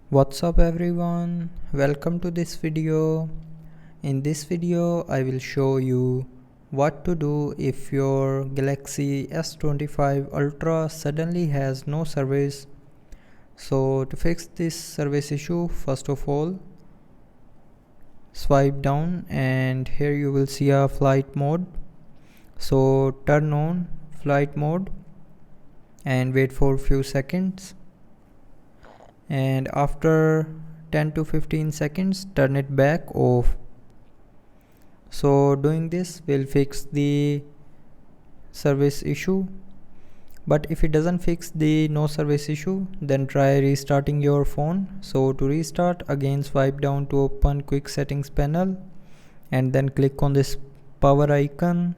What's up everyone, welcome to this video. In this video I will show you what to do if your Galaxy S25 Ultra suddenly has no service. So to fix this service issue, first of all swipe down and here you will see a flight mode. So turn on flight mode and wait for a few seconds, and after 10 to 15 seconds turn it back off. So doing this will fix the service issue, but if it doesn't fix the no service issue, then try restarting your phone. So to restart, again swipe down to open quick settings panel and then click on this power icon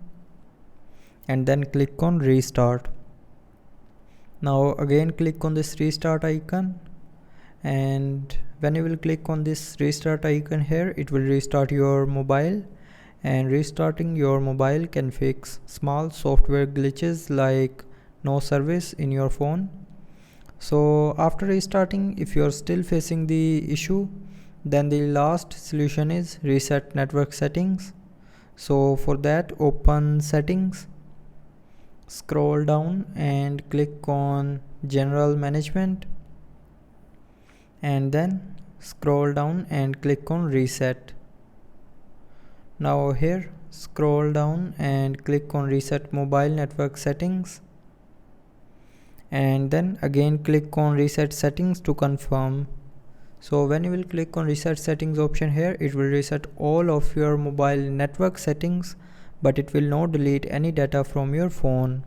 and then click on restart. Now again click on this restart icon, and when you will click on this restart icon here, it will restart your mobile, and restarting your mobile can fix small software glitches like no service in your phone. So after restarting, if you are still facing the issue, then the last solution is reset network settings. So for that, open settings, scroll down and click on general management, and then scroll down and click on reset. Now here scroll down and click on reset mobile network settings, and then again click on reset settings to confirm. So when you will click on reset settings option here, it will reset all of your mobile network settings, but it will not delete any data from your phone.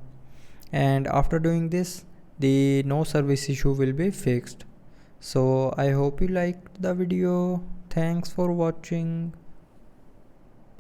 And after doing this, the no service issue will be fixed. So I hope you liked the video. Thanks for watching.